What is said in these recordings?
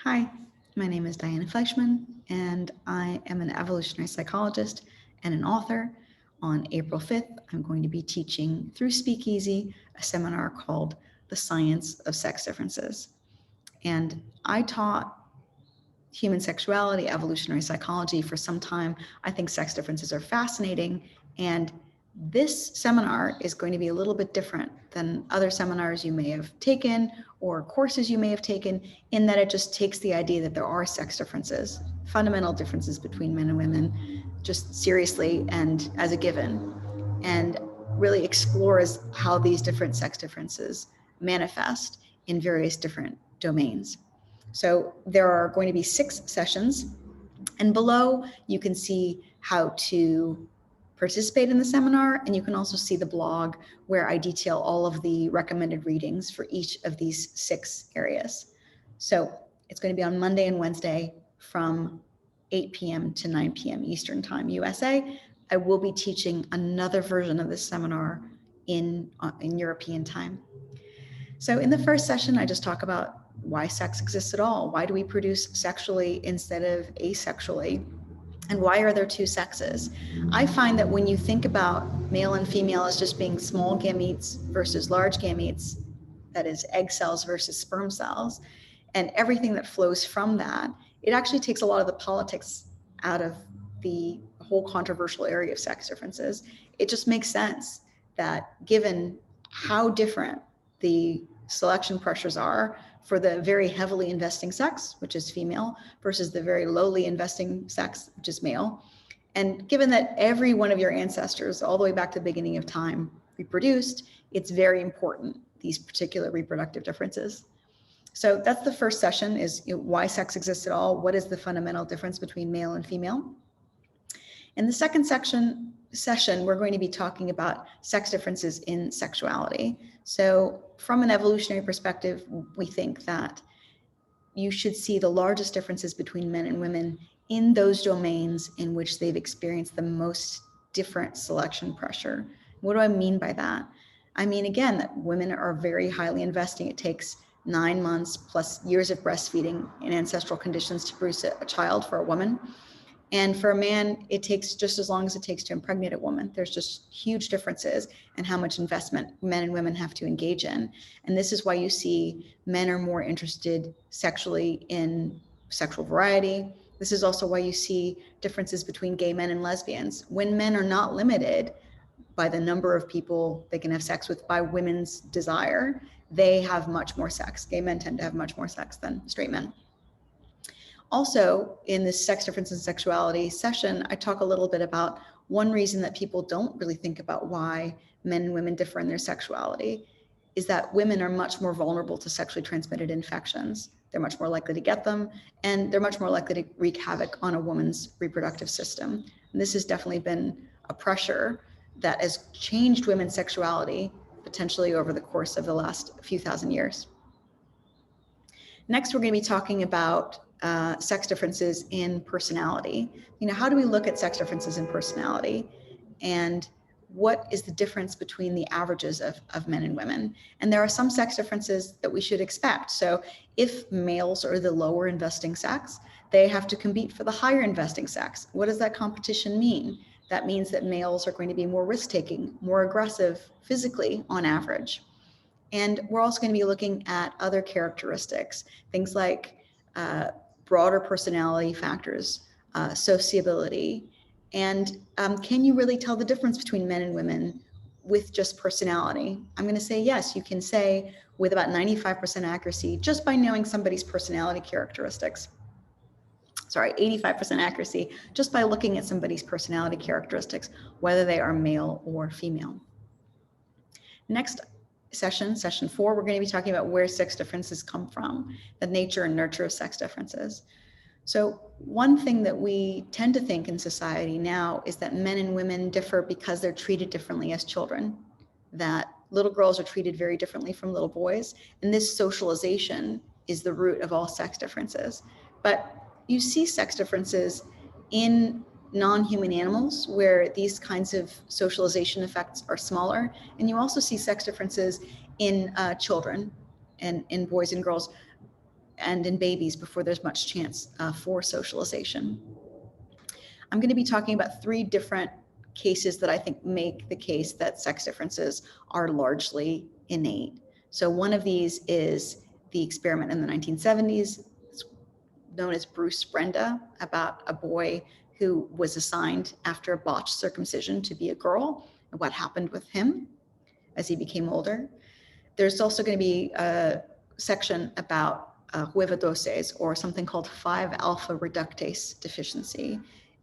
Hi, my name is Diana Fleischman, and I am an evolutionary psychologist and an author. On April 5th, I'm going to be teaching through Speakeasy a seminar called The Science of Sex Differences. And I taught human sexuality, evolutionary psychology for some time. I think sex differences are fascinating, and this seminar is going to be a little bit different than other seminars you may have taken or courses you may have taken, in that it just takes the idea that there are sex differences, fundamental differences between men and women, just seriously and as a given, and really explores how these different sex differences manifest in various different domains. So there are going to be 6 sessions, and below you can see how to participate in the seminar, and you can also see the blog where I detail all of the recommended readings for each of these 6 areas. So it's going to be on Monday and Wednesday from 8 p.m. to 9 p.m. Eastern Time, USA. I will be teaching another version of this seminar in European time. So in the first session, I just talk about why sex exists at all. Why do we produce sexually instead of asexually? And why are there 2 sexes? I find that when you think about male and female as just being small gametes versus large gametes, that is egg cells versus sperm cells, and everything that flows from that, it actually takes a lot of the politics out of the whole controversial area of sex differences. It just makes sense that given how different the selection pressures are for the very heavily investing sex, which is female, versus the very lowly investing sex, which is male. And given that every one of your ancestors, all the way back to the beginning of time, reproduced, it's very important, these particular reproductive differences. So that's the first session, is why sex exists at all. What is the fundamental difference between male and female? In the second session, we're going to be talking about sex differences in sexuality. So from an evolutionary perspective, we think that you should see the largest differences between men and women in those domains in which they've experienced the most different selection pressure. What do I mean by that? I mean, again, that women are very highly investing. It takes 9 months plus years of breastfeeding in ancestral conditions to produce a child for a woman. And for a man, it takes just as long as it takes to impregnate a woman. There's just huge differences in how much investment men and women have to engage in. And this is why you see men are more interested sexually in sexual variety. This is also why you see differences between gay men and lesbians. When men are not limited by the number of people they can have sex with by women's desire, they have much more sex. Gay men tend to have much more sex than straight men. Also, in this sex difference and sexuality session, I talk a little bit about one reason that people don't really think about why men and women differ in their sexuality is that women are much more vulnerable to sexually transmitted infections. They're much more likely to get them, and they're much more likely to wreak havoc on a woman's reproductive system. And this has definitely been a pressure that has changed women's sexuality potentially over the course of the last few thousand years. Next, we're going to be talking about sex differences in personality. How do we look at sex differences in personality? And what is the difference between the averages of men and women? And there are some sex differences that we should expect. So if males are the lower investing sex, they have to compete for the higher investing sex. What does that competition mean? That means that males are going to be more risk-taking, more aggressive physically on average. And we're also going to be looking at other characteristics, things like broader personality factors, sociability, and can you really tell the difference between men and women with just personality? I'm going to say yes, you can say with about 95% accuracy just by knowing somebody's personality characteristics. Sorry, 85% accuracy just by looking at somebody's personality characteristics, whether they are male or female. Next session 4, we're going to be talking about where sex differences come from, the nature and nurture of sex differences. So one thing that we tend to think in society now is that men and women differ because they're treated differently as children, that little girls are treated very differently from little boys, and this socialization is the root of all sex differences. But you see sex differences in non-human animals where these kinds of socialization effects are smaller, and you also see sex differences in children and in boys and girls. and in babies before there's much chance for socialization. I'm going to be talking about 3 different cases that I think make the case that sex differences are largely innate. So one of these is the experiment in the 1970s. It's known as Bruce Brenda, about a boy who was assigned after a botched circumcision to be a girl, and what happened with him as he became older. There's also going to be a section about huevedoses, or something called 5-alpha reductase deficiency.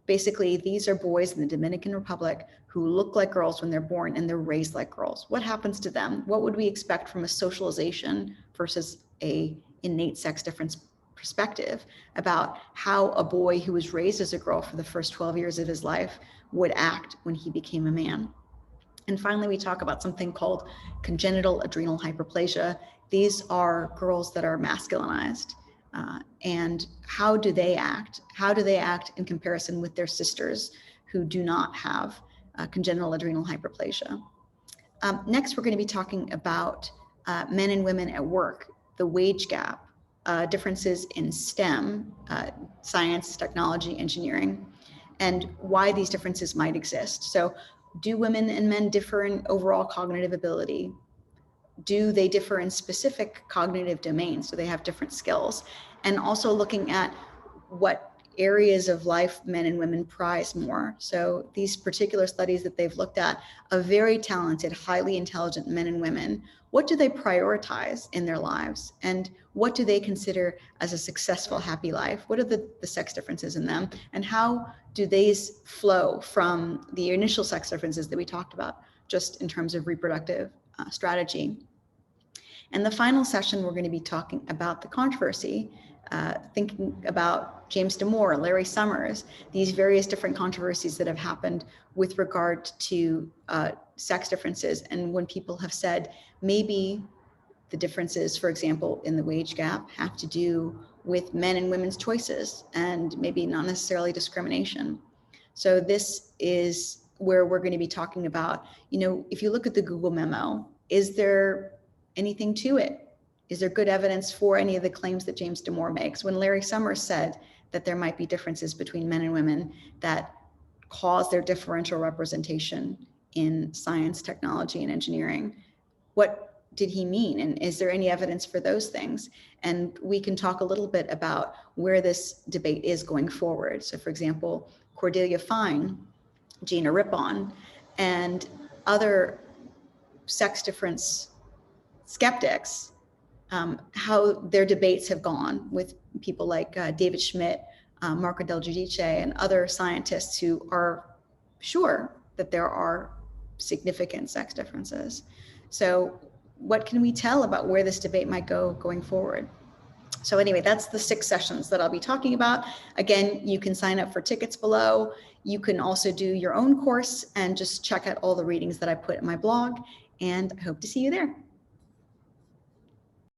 Basically, these are boys in the Dominican Republic who look like girls when they're born and they're raised like girls. What happens to them? What would we expect from a socialization versus a innate sex difference perspective about how a boy who was raised as a girl for the first 12 years of his life would act when he became a man? And finally, we talk about something called congenital adrenal hyperplasia. These are girls that are masculinized. And how do they act? How do they act in comparison with their sisters who do not have congenital adrenal hyperplasia? Next, we're going to be talking about men and women at work, the wage gap, differences in STEM, science, technology, engineering, and why these differences might exist. So, do women and men differ in overall cognitive ability? Do they differ in specific cognitive domains? Do they have different skills? And also looking at what areas of life men and women prize more. So these particular studies that they've looked at of very talented, highly intelligent men and women, what do they prioritize in their lives? And what do they consider as a successful, happy life? What are the sex differences in them? And how do these flow from the initial sex differences that we talked about, just in terms of reproductive strategy? And the final session, we're going to be talking about the controversy, thinking about James Damore, Larry Summers, these various different controversies that have happened with regard to sex differences. And when people have said maybe the differences, for example, in the wage gap have to do with men and women's choices and maybe not necessarily discrimination. So this is where we're going to be talking about, if you look at the Google memo, is there anything to it? Is there good evidence for any of the claims that James Damore makes? When Larry Summers said that there might be differences between men and women that cause their differential representation in science, technology, and engineering, what did he mean? And is there any evidence for those things? And we can talk a little bit about where this debate is going forward. So for example, Cordelia Fine, Gina Rippon, and other sex difference skeptics, how their debates have gone with people like David Schmidt, Marco Del Giudice, and other scientists who are sure that there are significant sex differences. So what can we tell about where this debate might go going forward? So anyway, that's the 6 sessions that I'll be talking about. Again, you can sign up for tickets below. You can also do your own course and just check out all the readings that I put in my blog, and I hope to see you there.